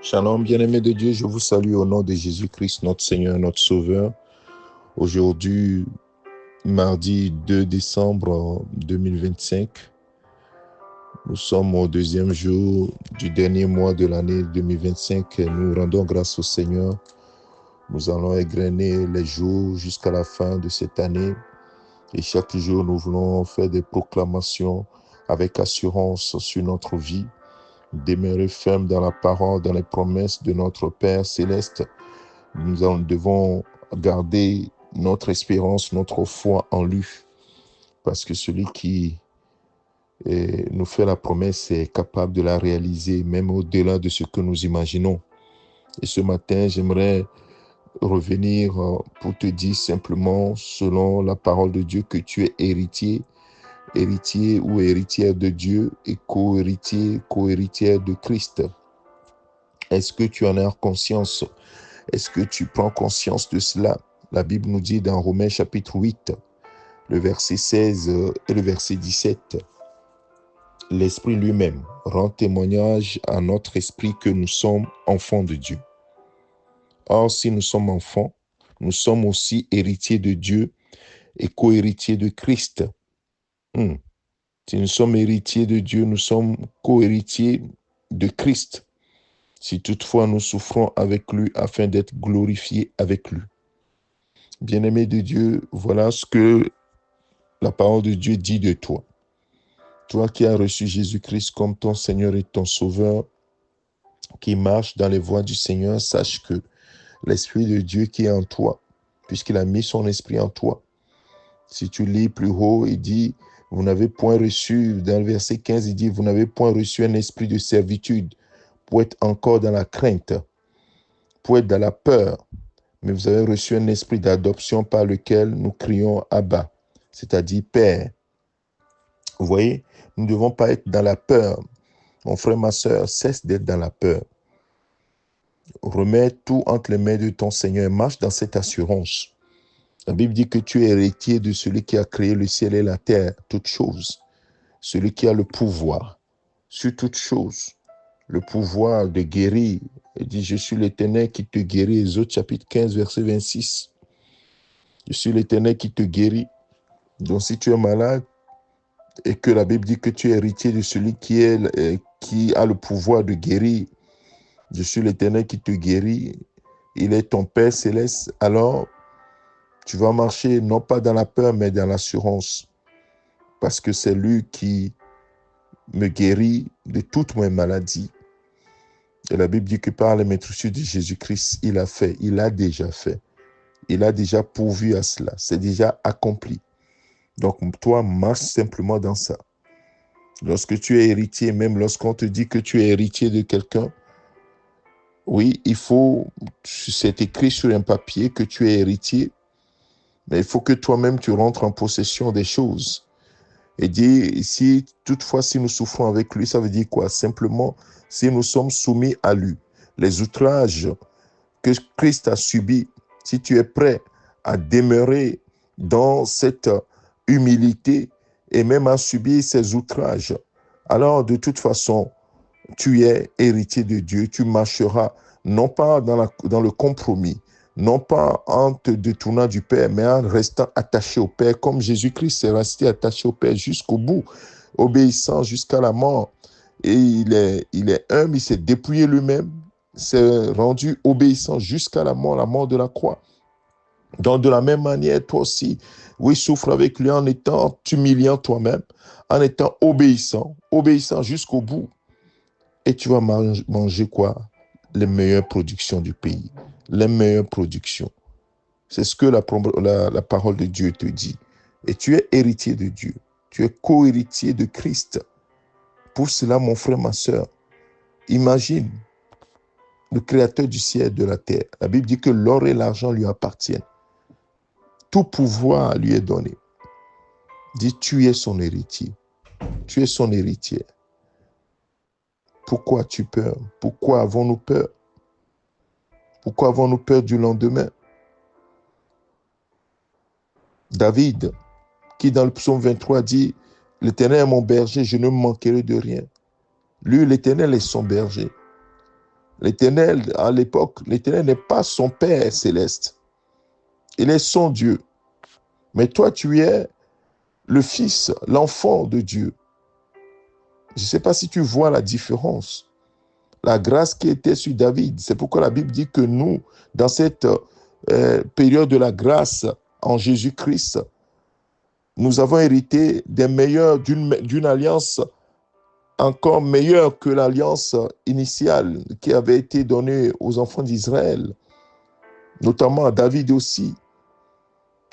Shalom, bien-aimés de Dieu, je vous salue au nom de Jésus-Christ, notre Seigneur, notre Sauveur. Aujourd'hui, mardi 2 décembre 2025, nous sommes au deuxième jour du dernier mois de l'année 2025. Nous rendons grâce au Seigneur. Nous allons égrener les jours jusqu'à la fin de cette année. Et chaque jour, nous voulons faire des proclamations avec assurance sur notre vie. Demeurer ferme dans la parole, dans les promesses de notre Père céleste. Nous devons garder notre espérance, notre foi en lui. Parce que celui qui nous fait la promesse est capable de la réaliser, même au-delà de ce que nous imaginons. Et ce matin, j'aimerais revenir pour te dire simplement, selon la parole de Dieu, que tu es héritier ou héritière de Dieu et co-héritière de Christ. Est-ce que tu en as conscience? Est-ce que tu prends conscience de cela? La Bible nous dit dans Romains chapitre 8, le verset 16 et le verset 17, l'Esprit lui-même rend témoignage à notre esprit que nous sommes enfants de Dieu. Or, si nous sommes enfants, nous sommes aussi héritiers de Dieu et co-héritiers de Christ. Si nous sommes héritiers de Dieu, nous sommes co-héritiers de Christ. Si toutefois nous souffrons avec lui afin d'être glorifiés avec lui. Bien-aimé de Dieu, voilà ce que la parole de Dieu dit de toi. Toi qui as reçu Jésus-Christ comme ton Seigneur et ton Sauveur, qui marche dans les voies du Seigneur, sache que l'Esprit de Dieu qui est en toi, puisqu'il a mis son Esprit en toi. Si tu lis plus haut, il dit, vous n'avez point reçu, dans le verset 15, il dit, vous n'avez point reçu un esprit de servitude pour être encore dans la crainte, pour être dans la peur, mais vous avez reçu un esprit d'adoption par lequel nous crions Abba, c'est-à-dire Père. Vous voyez, nous ne devons pas être dans la peur. Mon frère, ma soeur, cesse d'être dans la peur. Remets tout entre les mains de ton Seigneur et marche dans cette assurance. La Bible dit que tu es héritier de celui qui a créé le ciel et la terre, toutes choses. Celui qui a le pouvoir sur toutes choses. Le pouvoir de guérir. Il dit, je suis l'Éternel qui te guérit. Exode chapitre 15, verset 26. Je suis l'Éternel qui te guérit. Donc si tu es malade et que la Bible dit que tu es héritier de celui qui a le pouvoir de guérir, je suis l'Éternel qui te guérit, il est ton Père céleste, alors tu vas marcher non pas dans la peur mais dans l'assurance, parce que c'est lui qui me guérit de toutes mes maladies. Et la Bible dit que par les maîtresses de Jésus-Christ, il a déjà pourvu à cela, c'est déjà accompli. Donc toi, marche simplement dans ça. Lorsque tu es héritier, même lorsqu'on te dit que tu es héritier de quelqu'un, oui, c'est écrit sur un papier que tu es héritier, mais il faut que toi-même tu rentres en possession des choses. Et dire, si nous souffrons avec lui, ça veut dire quoi? Simplement, si nous sommes soumis à lui, les outrages que Christ a subis, si tu es prêt à demeurer dans cette humilité et même à subir ces outrages, alors de toute façon, tu es héritier de Dieu, tu marcheras non pas dans le compromis, non pas en te détournant du Père, mais en restant attaché au Père, comme Jésus-Christ est resté attaché au Père jusqu'au bout, obéissant jusqu'à la mort. Et il est humble, il s'est dépouillé lui-même, s'est rendu obéissant jusqu'à la mort de la croix. Donc de la même manière, toi aussi, oui, souffre avec lui en étant t'humiliant toi-même, en étant obéissant jusqu'au bout. Et tu vas manger quoi? Les meilleures productions du pays, les meilleures productions. C'est ce que la parole de Dieu te dit. Et tu es héritier de Dieu. Tu es co-héritier de Christ. Pour cela, mon frère, ma sœur, imagine le créateur du ciel et de la terre. La Bible dit que l'or et l'argent lui appartiennent. Tout pouvoir lui est donné. Dis, tu es son héritier. Tu es son héritière. Pourquoi as-tu peur? Pourquoi avons-nous peur? Pourquoi avons-nous peur du lendemain? David, qui dans le psaume 23 dit, l'Éternel est mon berger, je ne me manquerai de rien. Lui, l'Éternel est son berger. L'Éternel, à l'époque, l'Éternel n'est pas son Père céleste. Il est son Dieu. Mais toi, tu es le fils, l'enfant de Dieu. Je ne sais pas si tu vois la différence. La grâce qui était sur David, c'est pourquoi la Bible dit que nous, dans cette période de la grâce en Jésus-Christ, nous avons hérité des meilleurs, d'une alliance encore meilleure que l'alliance initiale qui avait été donnée aux enfants d'Israël, notamment à David aussi.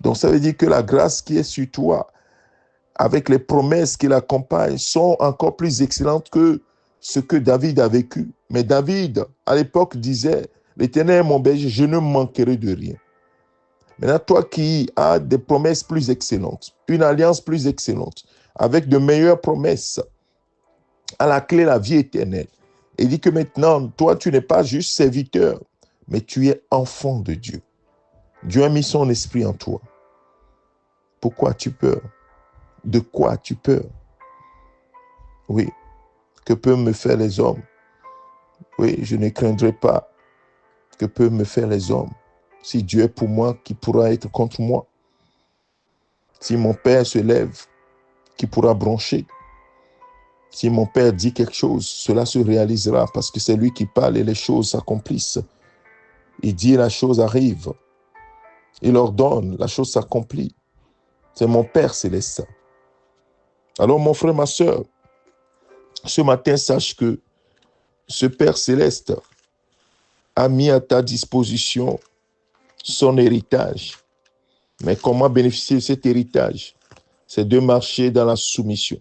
Donc ça veut dire que la grâce qui est sur toi, avec les promesses qui l'accompagnent, sont encore plus excellentes que ce que David a vécu. Mais David, à l'époque, disait, l'Éternel est mon berger, je ne manquerai de rien. Maintenant, toi qui as des promesses plus excellentes, une alliance plus excellente, avec de meilleures promesses, à la clé la vie éternelle. Il dit que maintenant, toi, tu n'es pas juste serviteur, mais tu es enfant de Dieu. Dieu a mis son esprit en toi. Pourquoi as-tu peur? De quoi as-tu peur? Oui. Que peuvent me faire les hommes? Oui, je ne craindrai pas. Que peuvent me faire les hommes? Si Dieu est pour moi, qui pourra être contre moi? Si mon père se lève, qui pourra broncher? Si mon père dit quelque chose, cela se réalisera parce que c'est lui qui parle et les choses s'accomplissent. Il dit, la chose arrive. Il ordonne, la chose s'accomplit. C'est mon Père céleste. Alors mon frère, ma soeur, ce matin, sache que ce Père céleste a mis à ta disposition son héritage. Mais comment bénéficier de cet héritage? C'est de marcher dans la soumission,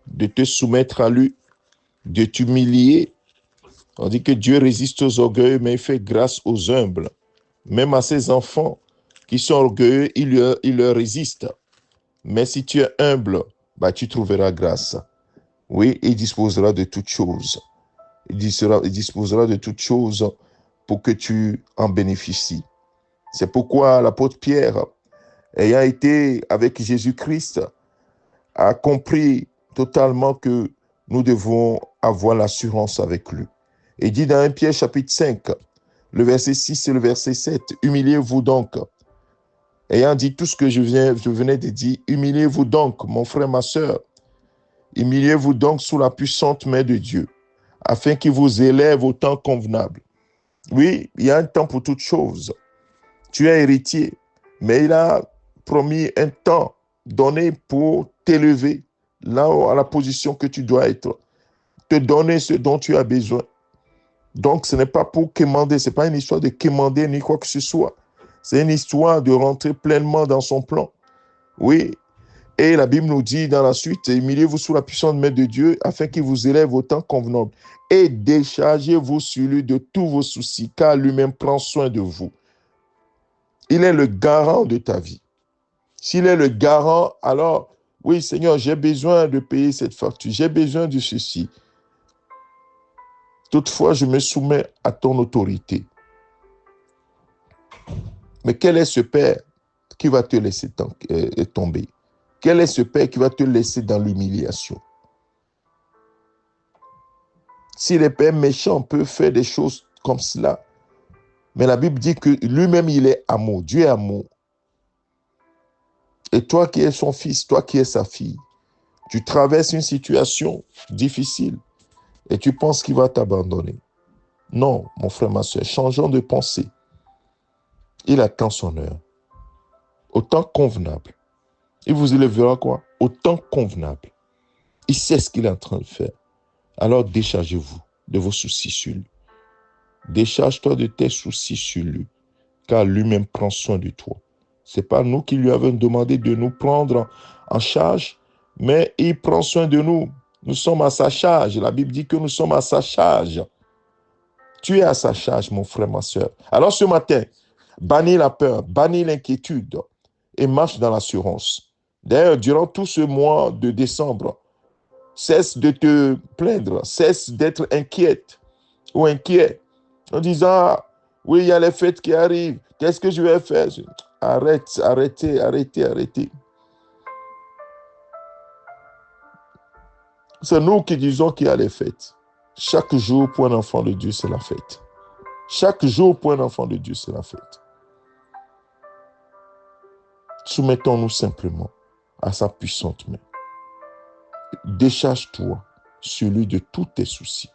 de te soumettre à lui, de t'humilier. On dit que Dieu résiste aux orgueilleux, mais il fait grâce aux humbles. Même à ses enfants qui sont orgueilleux, il leur résiste. Mais si tu es humble, tu trouveras grâce. Oui, il disposera de toutes choses. Il disposera de toutes choses pour que tu en bénéficies. C'est pourquoi l'apôtre Pierre, ayant été avec Jésus-Christ, a compris totalement que nous devons avoir l'assurance avec lui. Il dit dans 1 Pierre chapitre 5, le verset 6 et le verset 7, « Humiliez-vous donc. » Ayant dit tout ce que je venais de dire, « Humiliez-vous donc, mon frère, ma sœur. Humiliez-vous donc sous la puissante main de Dieu, afin qu'il vous élève au temps convenable. » Oui, il y a un temps pour toutes choses. Tu es héritier, mais il a promis un temps donné pour t'élever là à la position que tu dois être, te donner ce dont tu as besoin. Donc, ce n'est pas pour quémander, ce n'est pas une histoire de quémander ni quoi que ce soit. C'est une histoire de rentrer pleinement dans son plan. Oui, et la Bible nous dit dans la suite, humiliez-vous sous la puissante main de Dieu afin qu'il vous élève au temps convenable et déchargez-vous sur lui de tous vos soucis, car lui-même prend soin de vous. Il est le garant de ta vie. S'il est le garant, alors, oui, Seigneur, j'ai besoin de payer cette facture, j'ai besoin de ceci. Toutefois, je me soumets à ton autorité. Mais quel est ce Père qui va te laisser tomber? Quel est ce Père qui va te laisser dans l'humiliation? Si les pères méchants peuvent faire des choses comme cela, mais la Bible dit que lui-même, il est amour. Dieu est amour. Et toi qui es son fils, toi qui es sa fille, tu traverses une situation difficile et tu penses qu'il va t'abandonner. Non, mon frère, ma soeur, changeons de pensée. Il attend son heure. Au temps convenable. Il vous élèvera quoi? Au temps convenable. Il sait ce qu'il est en train de faire. Alors déchargez-vous de vos soucis sur lui. Décharge-toi de tes soucis sur lui. car lui-même prend soin de toi. Ce n'est pas nous qui lui avons demandé de nous prendre en charge, mais il prend soin de nous. Nous sommes à sa charge. La Bible dit que nous sommes à sa charge. Tu es à sa charge, mon frère, ma soeur. Alors ce matin, bannis la peur, bannis l'inquiétude et marche dans l'assurance. D'ailleurs, durant tout ce mois de décembre, cesse de te plaindre, cesse d'être inquiète ou inquiet en disant, oui, il y a les fêtes qui arrivent, qu'est-ce que je vais faire? Arrêtez. C'est nous qui disons qu'il y a les fêtes. Chaque jour pour un enfant de Dieu, c'est la fête. Chaque jour pour un enfant de Dieu, c'est la fête. Soumettons-nous simplement à sa puissante main. Décharge-toi sur lui de tous tes soucis.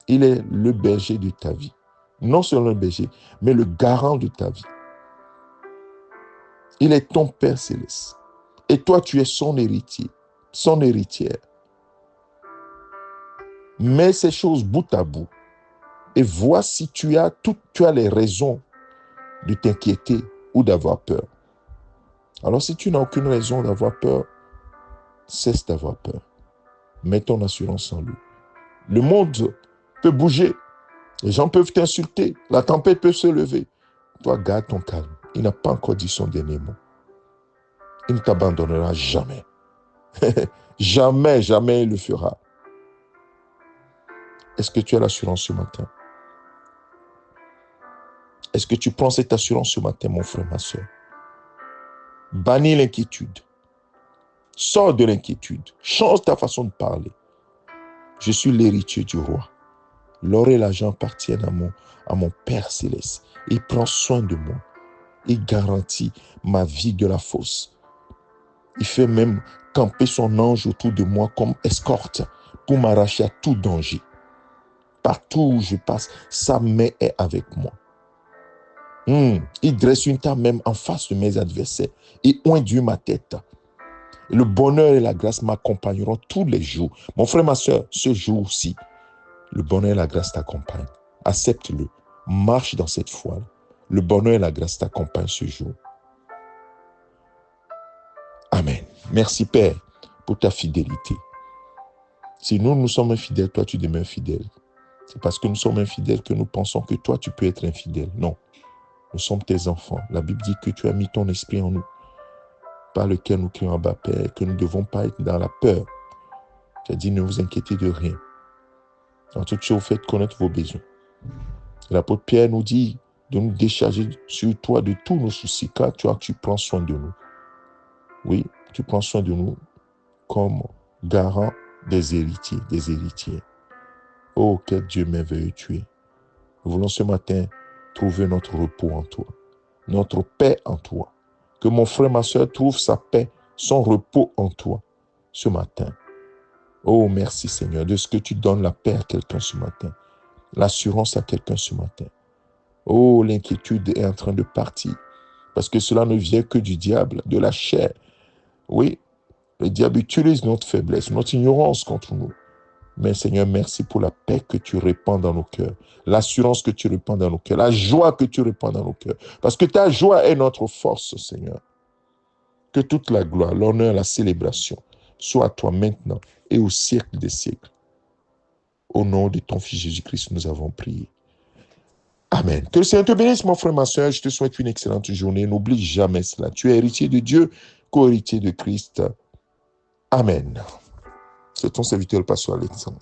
Il est le berger de ta vie. Non seulement le berger, mais le garant de ta vie. Il est ton Père céleste. Et toi, tu es son héritier, son héritière. Mets ces choses bout à bout et vois si tu as les raisons de t'inquiéter ou d'avoir peur. Alors, si tu n'as aucune raison d'avoir peur, cesse d'avoir peur. Mets ton assurance en lui. Le monde peut bouger. Les gens peuvent t'insulter. La tempête peut se lever. Toi, garde ton calme. Il n'a pas encore dit son dernier mot. Il ne t'abandonnera jamais. Jamais il le fera. Est-ce que tu as l'assurance ce matin? Est-ce que tu prends cette assurance ce matin, mon frère, ma soeur? Bannis l'inquiétude. Sors de l'inquiétude. Change ta façon de parler. Je suis l'héritier du roi. L'or et l'argent appartiennent à mon Père céleste. Il prend soin de moi. Il garantit ma vie de la fosse. Il fait même camper son ange autour de moi comme escorte pour m'arracher à tout danger. Partout où je passe, sa main est avec moi. Il dresse une table même en face de mes adversaires et oint ma tête. Le bonheur et la grâce m'accompagneront tous les jours. Mon frère, ma soeur, ce jour-ci, le bonheur et la grâce t'accompagnent. Accepte-le. Marche dans cette foi. Le bonheur et la grâce t'accompagnent ce jour. Amen. Merci, Père, pour ta fidélité. Si nous sommes infidèles, toi, tu demeures fidèle. C'est parce que nous sommes infidèles que nous pensons que toi, tu peux être infidèle. Non. Nous sommes tes enfants. La Bible dit que tu as mis ton esprit en nous, par lequel nous crions Abba Père, que nous ne devons pas être dans la peur. Tu as dit, ne vous inquiétez de rien. En toute chose, faites connaître vos besoins. L'apôtre Pierre nous dit de nous décharger sur toi de tous nos soucis, car tu prends soin de nous. Oui, tu prends soin de nous comme garant des héritiers, des héritiers. Oh, quel Dieu merveilleux tu es. Nous voulons ce matin trouver notre repos en toi, notre paix en toi. Que mon frère, ma soeur trouve sa paix, son repos en toi ce matin. Oh, merci Seigneur de ce que tu donnes la paix à quelqu'un ce matin, l'assurance à quelqu'un ce matin. Oh, l'inquiétude est en train de partir parce que cela ne vient que du diable, de la chair. Oui, le diable utilise notre faiblesse, notre ignorance contre nous. Mais Seigneur, merci pour la paix que tu répands dans nos cœurs, l'assurance que tu répands dans nos cœurs, la joie que tu répands dans nos cœurs. Parce que ta joie est notre force, Seigneur. Que toute la gloire, l'honneur, la célébration soit à toi maintenant et au siècle des siècles. Au nom de ton Fils Jésus-Christ, nous avons prié. Amen. Que le Seigneur te bénisse, mon frère, ma soeur. Je te souhaite une excellente journée. N'oublie jamais cela. Tu es héritier de Dieu, co-héritier de Christ. Amen. C'est ton serviteur, le pasteur Alexandre.